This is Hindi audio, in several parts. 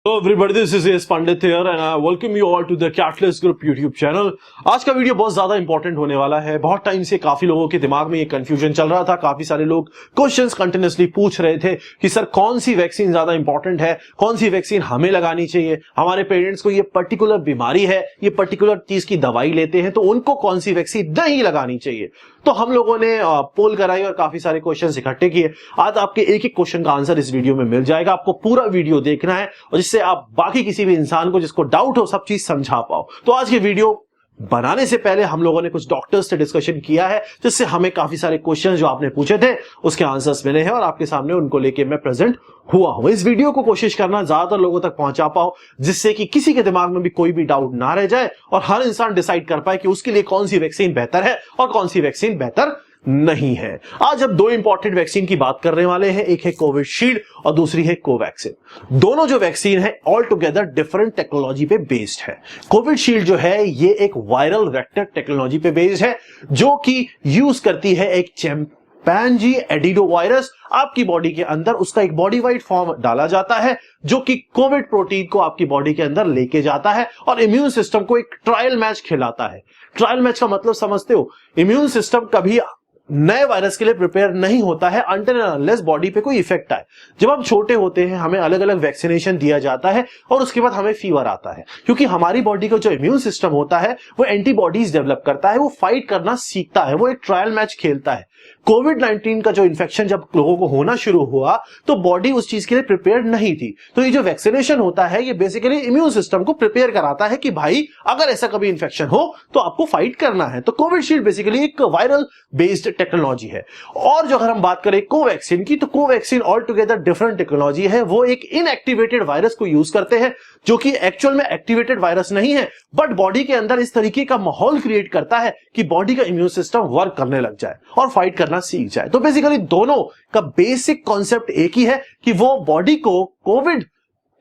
Hello everybody, this is S Pandit here and I welcome you all to the Catalyst Group YouTube channel। आज का वीडियो बहुत ज्यादा इंपॉर्टेंट होने वाला है। बहुत टाइम से काफी लोगों के दिमाग में ये कंफ्यूजन चल रहा था, काफी सारे लोग क्वेश्चंस कंटिन्यूअसली पूछ रहे थे कि सर कौन सी वैक्सीन ज्यादा इंपॉर्टेंट है, कौन सी वैक्सीन हमें लगानी चाहिए, हमारे पेरेंट्स को ये पर्टिकुलर बीमारी है, ये पर्टिकुलर चीज की दवाई लेते हैं तो उनको कौन सी वैक्सीन नहीं लगानी चाहिए। तो हम लोगों ने पोल कराई और काफी सारे क्वेश्चंस इकट्ठे किए। आज आपके एक एक क्वेश्चन का आंसर इस वीडियो में मिल जाएगा। आपको पूरा वीडियो देखना है और जिससे आप बाकी किसी भी इंसान को जिसको डाउट हो सब चीज समझा पाओ। तो आज की वीडियो बनाने से पहले हम लोगों ने कुछ डॉक्टर्स से डिस्कशन किया है, जिससे हमें काफी सारे क्वेश्चन जो आपने पूछे थे उसके आंसर्स मिले हैं और आपके सामने उनको लेके मैं प्रेजेंट हुआ हूं। इस वीडियो को कोशिश करना ज्यादातर लोगों तक पहुंचा पाओ, जिससे कि किसी के दिमाग में भी कोई भी डाउट ना रह जाए और हर इंसान डिसाइड कर पाए कि उसके लिए कौन सी वैक्सीन बेहतर है और कौन सी वैक्सीन बेहतर नहीं है। आज हम दो इंपॉर्टेंट वैक्सीन की बात करने वाले हैं, एक है कोविशील्ड और दूसरी है कोवैक्सीन। दोनों जो वैक्सीन है ऑल टुगेदर डिफरेंट टेक्नोलॉजी पे बेस्ड है। कोविशील्ड जो है ये एक वायरल वेक्टर टेक्नोलॉजी पे बेस्ड है, जो कि यूज करती है एक चिंपैंजी एडिनो वायरस। आपकी बॉडी के अंदर उसका एक बॉडी वाइड फॉर्म डाला जाता है, जो कि कोविड प्रोटीन को आपकी बॉडी के अंदर लेके जाता है और इम्यून सिस्टम को एक ट्रायल मैच खिलाता है। ट्रायल मैच का मतलब समझते हो, इम्यून सिस्टम कभी नए वायरस के लिए प्रिपेयर नहीं होता है अनटिल एंड अनलेस बॉडी पे कोई इफेक्ट आए। जब हम छोटे होते हैं हमें अलग अलग वैक्सीनेशन दिया जाता है और उसके बाद हमें फीवर आता है, क्योंकि हमारी बॉडी का जो इम्यून सिस्टम होता है वो एंटीबॉडीज डेवलप करता है, वो फाइट करना सीखता है, वो एक ट्रायल मैच खेलता है। कोविड-19 का जो इन्फेक्शन जब लोगों को होना शुरू हुआ तो बॉडी उस चीज के लिए प्रिपेयर नहीं थी। तो ये जो वैक्सीनेशन होता है ये बेसिकली इम्यून सिस्टम को प्रिपेयर कराता है कि भाई अगर ऐसा कभी इन्फेक्शन हो तो आपको फाइट करना है। तो कोविशील्ड बेसिकली एक वायरल बेस्ड टेक्नोलॉजी है। और जो अगर हम बात करें कोवैक्सीन की, तो Covaxin all together different technology है। वो एक इनएक्टिवेटेड वायरस को यूज करते हैं, जो कि एक्चुअल में एक्टिवेटेड वायरस नहीं है, बट बॉडी के अंदर इस तरीके का माहौल क्रिएट करता है कि बॉडी का इम्यून सिस्टम वर्क करने लग जाए और फाइट करना सीख जाए। तो बेसिकली दोनों का बेसिक कॉन्सेप्ट एक ही है कि वो बॉडी को कोविड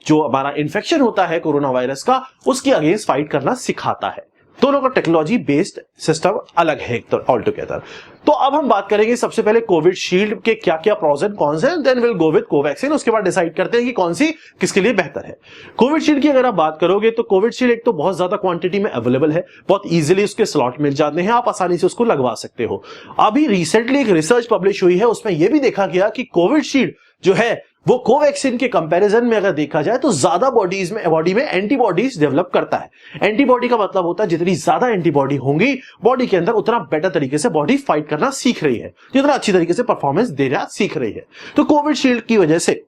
जो हमारा इंफेक्शन होता है कोरोना वायरस का, उसके अगेंस्ट फाइट करना सिखाता है। दोनों का टेक्नोलॉजी बेस्ड सिस्टम अलग है तो ऑल टुगेदर। तो अब हम बात करेंगे सबसे पहले कोविशील्ड के क्या क्या प्रोस एंड कॉन्स हैं, then will go with Covaxin. उसके बाद डिसाइड करते हैं कि कौन सी किसके लिए बेहतर है। कोविशील्ड की अगर आप बात करोगे तो कोविशील्ड एक तो बहुत ज्यादा क्वांटिटी में अवेलेबल है, बहुत इजीली उसके स्लॉट मिल जाते हैं, आप आसानी से उसको लगवा सकते हो। अभी रिसेंटली एक रिसर्च पब्लिश हुई है, उसमें यह भी देखा गया कि कोविशील्ड जो है वो कोवैक्सीन के कंपैरिजन में अगर देखा जाए तो ज्यादा बॉडी में एंटीबॉडीज डेवलप करता है। एंटीबॉडी का मतलब होता है जितनी ज्यादा एंटीबॉडी होंगी बॉडी के अंदर उतना बेटर तरीके से बॉडी फाइट करना सीख रही है, जितना अच्छी तरीके से परफॉर्मेंस देना सीख रही है। तो कोविशील्ड की वजह से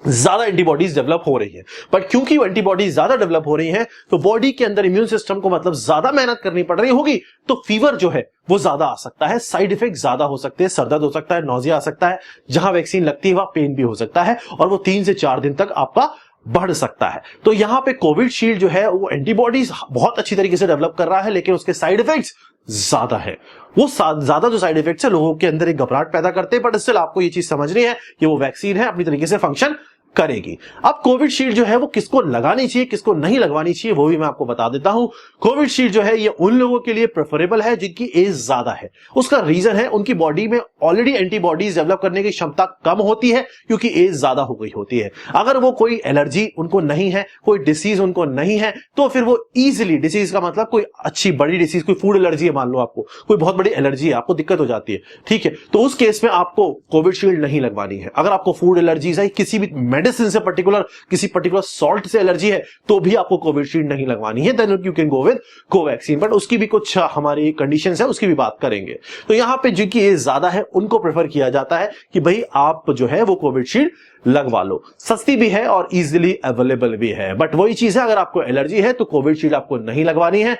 ज्यादा एंटीबॉडीज डेवलप हो रही है, बट क्योंकि एंटीबॉडीज ज्यादा डेवलप हो रही हैं तो बॉडी के अंदर इम्यून सिस्टम को मतलब ज्यादा मेहनत करनी पड़ रही होगी, तो फीवर जो है वो ज्यादा आ सकता है, साइड इफेक्ट ज्यादा हो सकते हैं, सर दर्द हो सकता है, नौजिया आ सकता है, जहां वैक्सीन लगती है वहां पेन भी हो सकता है और वो 3 से 4 दिन तक आपका बढ़ सकता है। तो यहां पे कोविशील्ड जो है वो एंटीबॉडीज बहुत अच्छी तरीके से डेवलप कर रहा है, लेकिन उसके साइड इफेक्ट्स ज्यादा है। वो ज्यादा जो साइड इफेक्ट्स है लोगों के अंदर एक घबराहट पैदा करते हैं, बट स्टिल आपको ये चीज समझनी है कि वो वैक्सीन है, अपनी तरीके से फंक्शन करेगी। अब कोविशील्ड जो है वो किसको लगानी चाहिए किसको नहीं लगवानी चाहिए वो भी मैं आपको बता देता हूं। कोविशील्ड जो है ये उन लोगों के लिए प्रेफरेबल है जिनकी एज ज्यादा है। उसका रीजन है उनकी बॉडी में ऑलरेडी एंटीबॉडीज डेवलप करने की क्षमता कम होती है, क्योंकि एज ज्यादा हो गई होती है। अगर वो कोई एलर्जी उनको नहीं है, कोई डिसीज उनको नहीं है, तो फिर वो इजिली, डिसीज का मतलब कोई अच्छी बड़ी डिसीज, कोई फूड एलर्जी है, मान लो आपको कोई बहुत बड़ी एलर्जी है, आपको दिक्कत हो जाती है, ठीक है, तो उस केस में आपको कोविशील्ड नहीं लगवानी है। अगर आपको फूड एलर्जीज है, किसी भी मेडिसिन से पर्टिकुलर, किसी पर्टिकुलर सॉल्ट से एलर्जी है, तो भी आपको कोविशील्ड नहीं लगवानी है, then you can go with Covaxin. But उसकी भी कुछ हमारी कंडीशंस है, उसकी भी बात करेंगे। तो यहां पे जिनकी एज ज्यादा है उनको प्रेफर किया जाता है कि भाई आप जो है वो कोविशील्ड लगवा लो। सस्ती भी है और इजीली अवेलेबल भी है, बट वही चीज है, अगर आपको एलर्जी है तो कोविशील्ड आपको नहीं लगवानी है।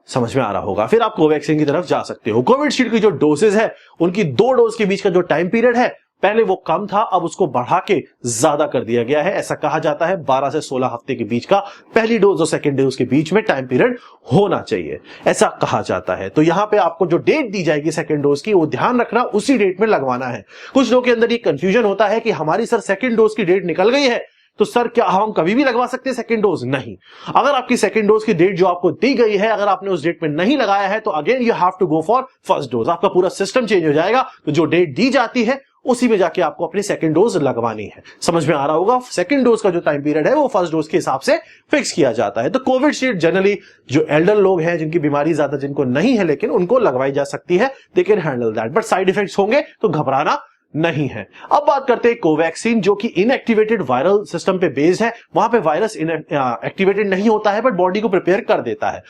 समझ में आ रहा होगा। फिर आप कोवैक्सीन की तरफ जा सकते हो। कोविशील्ड की जो डोसेज है उनकी 2 डोज के बीच का जो टाइम पीरियड है, पहले वो कम था, अब उसको बढ़ा के ज्यादा कर दिया गया है। ऐसा कहा जाता है 12 से 16 हफ्ते के बीच का पहली डोज और सेकेंड डोज के बीच में टाइम पीरियड होना चाहिए, ऐसा कहा जाता है। तो यहां पे आपको जो डेट दी जाएगी सेकेंड डोज की, वो ध्यान रखना उसी डेट में लगवाना है। कुछ लोगों के अंदर ये कंफ्यूजन होता है कि हमारी सर सेकेंड डोज की डेट निकल गई है, तो सर क्या हम कभी भी लगवा सकते हैं सेकंड डोज? नहीं। अगर आपकी सेकंड डोज की डेट जो आपको दी गई है, अगर आपने उस डेट में नहीं लगाया है, तो again you have to go for first dose. आपका पूरा सिस्टम चेंज हो जाएगा। तो जो डेट दी जाती है उसी में जाके आपको अपनी सेकंड डोज लगवानी है। समझ में आ रहा होगा, सेकंड डोज का जो टाइम पीरियड है वो फर्स्ट डोज के हिसाब से फिक्स किया जाता है। तो कोविशील्ड जनरली जो एल्डर लोग हैं, जिनकी बीमारी ज्यादा जिनको नहीं है, लेकिन उनको लगवाई जा सकती है, they can handle that, but side effects होंगे तो घबराना नहीं है। अब बात करते हैं कोवैक्सीन, जो कि इनएक्टिवेटेड वायरल सिस्टम पे बेस्ड है। वहां पे वायरस एक्टिवेटेड नहीं होता है, बट बॉडी को प्रिपेयर कर देता है।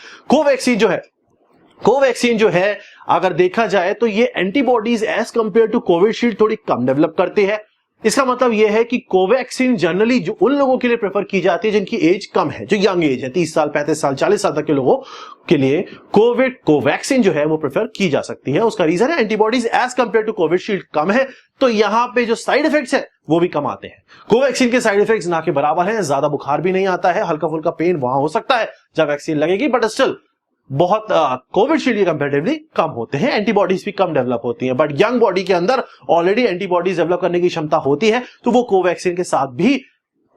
कोवैक्सीन जो है अगर देखा जाए तो ये antibodies as compare to Covishield थोड़ी कम डेवलप करती है। इसका मतलब यह है कि कोवैक्सीन जनरली जो उन लोगों के लिए प्रेफर की जाती है जिनकी एज कम है, जो यंग एज है, 30 साल 35 साल 40 साल तक के लोगों के लिए कोवैक्सीन जो है वो प्रेफर की जा सकती है। उसका रीजन है antibodies as compare to Covishield कम है, तो यहां पे जो साइड इफेक्ट्स है वो भी कम आते हैं। कोवैक्सीन के साइड इफेक्ट्स ना के बराबर हैं, ज्यादा बुखार भी नहीं आता है, हल्का फुल्का पेन वहां हो सकता है जब वैक्सीन लगेगी, बट स्टिल बहुत कोविशील्ड के कंपैरेटिवली कम होते हैं। एंटीबॉडीज भी कम डेवलप होती हैं, बट यंग बॉडी के अंदर ऑलरेडी एंटीबॉडीज डेवलप करने की क्षमता होती है, तो वो कोवैक्सीन के साथ भी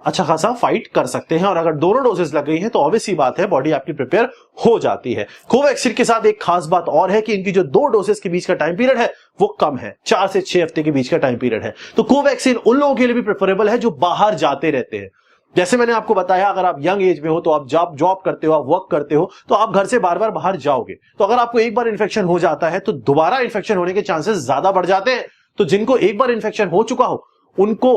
अच्छा खासा फाइट कर सकते हैं। और अगर दोनों डोजेस लग गई हैं तो ऑब्वियस सी बात है बॉडी आपकी प्रिपेयर हो जाती है। कोवैक्सीन के साथ एक खास बात और है कि इनकी जो 2 डोजेस के बीच का टाइम पीरियड है वो कम है, 4 से 6 हफ्ते के बीच का टाइम पीरियड है। तो कोवैक्सीन उन लोगों के लिए भी प्रेफरेबल है जो बाहर जाते रहते हैं। जैसे मैंने आपको बताया, अगर आप यंग एज में हो तो आप जॉब करते हो, आप वर्क करते हो, तो आप घर से बार बार बाहर जाओगे, तो अगर आपको एक बार इन्फेक्शन हो जाता है तो दोबारा इन्फेक्शन होने के चांसेस ज्यादा बढ़ जाते हैं। तो जिनको एक बार इन्फेक्शन हो चुका हो उनको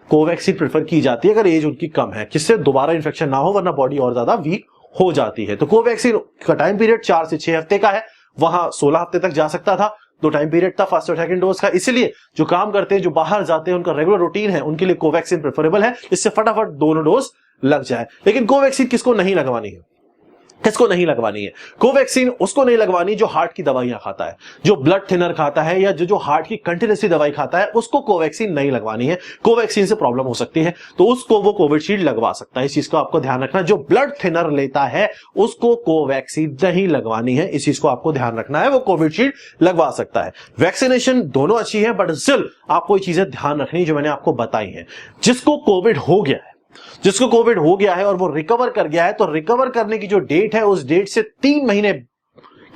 कोवैक्सीन प्रेफर की जाती है अगर एज उनकी कम है, जिससे दोबारा इन्फेक्शन ना हो, वरना बॉडी और ज्यादा वीक हो जाती है। तो कोवैक्सीन का टाइम पीरियड 4 से 6 हफ्ते का है, वहां 16 हफ्ते तक जा सकता था। 2 टाइम पीरियड था फर्स्ट और सेकंड डोज का, इसलिए जो काम करते हैं, जो बाहर जाते हैं, उनका रेगुलर रूटीन है, उनके लिए कोवैक्सीन प्रेफरेबल है, इससे फटाफट दोनों डोज लग जाए। लेकिन कोवैक्सीन किसको नहीं लगवानी है? किसको नहीं लगवानी है? कोवैक्सीन उसको नहीं लगवानी जो हार्ट की दवाइयां खाता है, जो ब्लड थिनर खाता है, या जो हार्ट की कंटिन्यूसली दवाई खाता है, उसको कोवैक्सीन नहीं लगवानी है। कोवैक्सीन से प्रॉब्लम हो सकती है, तो उसको वो कोविशील्ड लगवा सकता है। इस चीज को आपको ध्यान रखना। जो ब्लड थिनर लेता है उसको कोवैक्सीन नहीं लगवानी है, इस चीज को आपको ध्यान रखना है। वो कोविशील्ड लगवा सकता है। वैक्सीनेशन दोनों अच्छी है, बट स्टिल आपको ये चीजें ध्यान रखनी जो मैंने आपको बताई है। जिसको कोविड हो गया है और वो रिकवर कर गया है, तो रिकवर करने की जो डेट है उस डेट से 3 महीने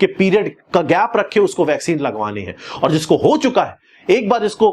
के पीरियड का गैप रखे उसको वैक्सीन लगवानी है। और जिसको हो चुका है, एक बार जिसको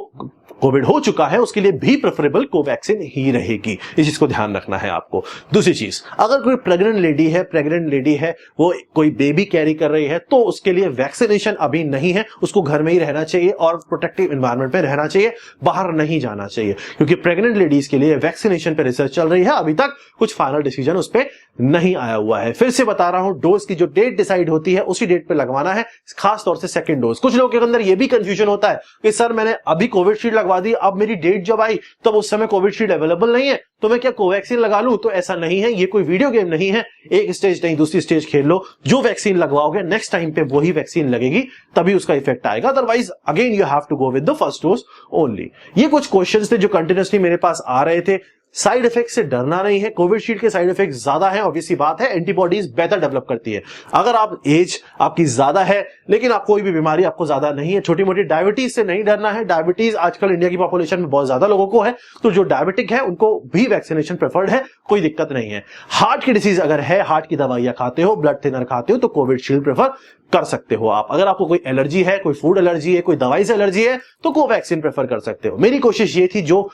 कोविड हो चुका है, उसके लिए भी प्रेफरेबल कोवैक्सीन ही रहेगी। इस चीज को ध्यान रखना है आपको। दूसरी चीज, अगर कोई प्रेग्नेंट लेडी है, वो कोई बेबी कैरी कर रही है, तो उसके लिए वैक्सीनेशन अभी नहीं है। उसको घर में ही रहना चाहिए और प्रोटेक्टिव एनवायरनमेंट पे रहना चाहिए, बाहर नहीं जाना चाहिए, क्योंकि प्रेग्नेंट लेडीज के लिए वैक्सीनेशन पे रिसर्च चल रही है। अभी तक कुछ फाइनल डिसीजन उस पर नहीं आया हुआ है। फिर से बता रहा हूं, डोज की जो डेट डिसाइड होती है उसी डेट पे लगवाना है, खास तौर से सेकंड डोज। कुछ लोगों के अंदर यह भी कंफ्यूजन होता है कि सर मैंने अभी कोविशील्ड लगवा दी, अब मेरी डेट जब आई तब उस समय कोविशील्ड अवेलेबल नहीं है, तो मैं क्या कोवैक्सीन लगा लूं? तो ऐसा नहीं है, ये कोई वीडियो गेम नहीं है। एक स्टेज नहीं दूसरी स्टेज खेल लो, जो वैक्सीन लगवाओगे नेक्स्ट टाइम पे वही वैक्सीन लगेगी, तभी उसका इफेक्ट आएगा। Otherwise again you have to go with the first dose only. ये कुछ क्वेश्चंस थे जो कंटिन्यूअसली मेरे पास आ रहे थे। साइड इफेक्ट से डरना नहीं है, कोविशील्ड के साइड इफेक्ट ज्यादा है, ऑब्वियसली बात है, एंटीबॉडीज बेहतर डेवलप करती है। अगर आप एज आपकी ज्यादा है लेकिन आप कोई भी बीमारी आपको ज्यादा नहीं है, छोटी मोटी डायबिटीज से नहीं डरना है। डायबिटीज आजकल इंडिया की पॉपुलेशन में बहुत ज्यादा लोगों को है, तो जो डायबिटिक है उनको भी वैक्सीनेशन प्रेफर्ड है, कोई दिक्कत नहीं है। हार्ट की डिसीज अगर है, हार्ट की दवाइयां खाते हो, ब्लड थिनर खाते हो, तो कोविशील्ड प्रेफर कर सकते हो आप। अगर आपको कोई एलर्जी है, कोई फूड एलर्जी है, कोई दवाई से एलर्जी है, तो कोवैक्सीन प्रेफर कर सकते हो। मेरी कोशिश ये थी जो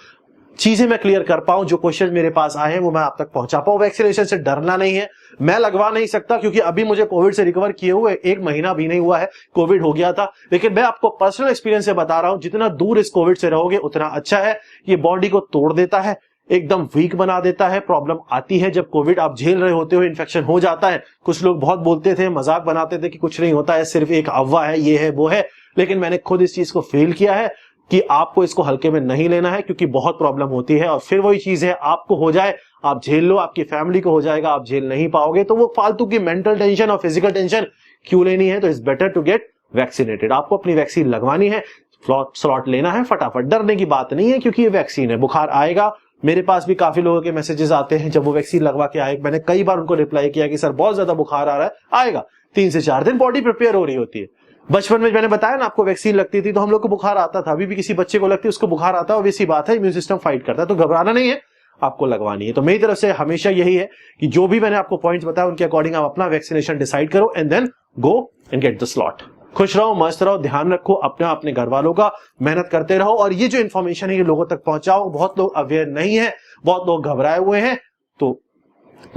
चीजें मैं क्लियर कर पाऊं, जो क्वेश्चन मेरे पास आए हैं वो मैं आप तक पहुंचा पाऊं। वैक्सीनेशन से डरना नहीं है। मैं लगवा नहीं सकता क्योंकि अभी मुझे कोविड से रिकवर किए हुए 1 महीना भी नहीं हुआ है, कोविड हो गया था। लेकिन मैं आपको पर्सनल एक्सपीरियंस से बता रहा हूं, जितना दूर इस कोविड से रहोगे उतना अच्छा है। ये बॉडी को तोड़ देता है, एकदम वीक बना देता है। प्रॉब्लम आती है जब कोविड आप झेल रहे होते हो, इन्फेक्शन हो जाता है। कुछ लोग बहुत बोलते थे, मजाक बनाते थे कि कुछ नहीं होता है, सिर्फ एक अफवाह है, ये है वो है, लेकिन मैंने खुद इस चीज को फील किया है कि आपको इसको हल्के में नहीं लेना है, क्योंकि बहुत प्रॉब्लम होती है। और फिर वही चीज है, आपको हो जाए आप झेल लो, आपकी फैमिली को हो जाएगा आप झेल नहीं पाओगे, तो वो फालतू की मेंटल टेंशन और फिजिकल टेंशन क्यों लेनी है? तो it's better to get vaccinated. आपको अपनी वैक्सीन लगवानी है, स्लॉट लेना है फटाफट, डरने की बात नहीं है, क्योंकि ये वैक्सीन है। बुखार आएगा, मेरे पास भी काफी लोगों के मैसेजेस आते हैं जब वो वैक्सीन लगवा के आए, मैंने कई बार उनको रिप्लाई किया कि सर बहुत ज्यादा बुखार आ रहा है, आएगा 3 से 4 दिन, बॉडी प्रिपेयर हो रही होती है। बचपन में मैंने बताया ना आपको, वैक्सीन लगती थी तो हम लोग को बुखार आता था, अभी भी किसी बच्चे को लगती है उसको बुखार आता है, ऑब्वियसली बात है, इम्यून सिस्टम फाइट करता है, तो घबराना नहीं है, आपको लगवानी है। तो मेरी तरफ से हमेशा यही है कि जो भी मैंने आपको पॉइंट्स बताया उनके अकॉर्डिंग आप अपना वैक्सीनेशन डिसाइड करो and then go and get the slot. खुश रहो, मस्त रहो, ध्यान रखो अपने घर वालों का, मेहनत करते रहो। और ये जो इन्फॉर्मेशन है ये लोगों तक पहुंचाओ। बहुत लोग अवेयर नहीं है, बहुत लोग घबराए हुए हैं, तो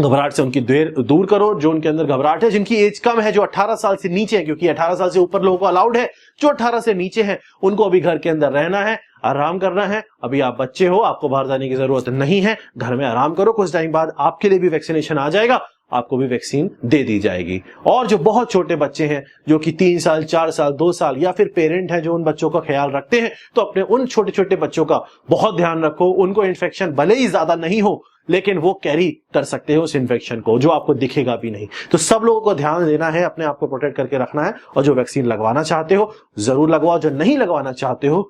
घबराहट से उनकी दूर करो। जो उनके अंदर घबराहट है, जिनकी एज कम है, जो 18 साल से नीचे है, क्योंकि 18 साल से ऊपर लोगों को अलाउड है, जो 18 से नीचे हैं उनको अभी घर के अंदर रहना है, आराम करना है। अभी आप बच्चे हो, आपको बाहर जाने की जरूरत नहीं है, घर में आराम करो। कुछ टाइम बाद आपके लिए भी वैक्सीनेशन आ जाएगा, आपको भी वैक्सीन दे दी जाएगी। और जो बहुत छोटे बच्चे हैं, जो कि 3 साल 4 साल 2 साल, या फिर पेरेंट हैं जो उन बच्चों का ख्याल रखते हैं, तो अपने उन छोटे छोटे बच्चों का बहुत ध्यान रखो। उनको इन्फेक्शन भले ही ज्यादा नहीं हो, लेकिन वो कैरी कर सकते हो उस इन्फेक्शन को, जो आपको दिखेगा भी नहीं। तो सब लोगों को ध्यान देना है, अपने आप को प्रोटेक्ट करके रखना है। और जो वैक्सीन लगवाना चाहते हो जरूर लगवाओ, जो नहीं लगवाना चाहते हो,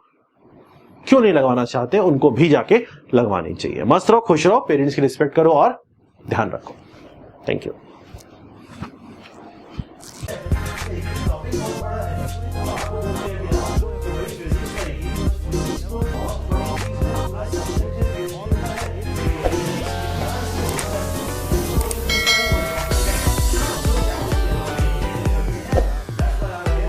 क्यों नहीं लगवाना चाहते, उनको भी जाके लगवानी चाहिए। मस्त रहो, खुश रहो, पेरेंट्स की रिस्पेक्ट करो और ध्यान रखो। Thank you.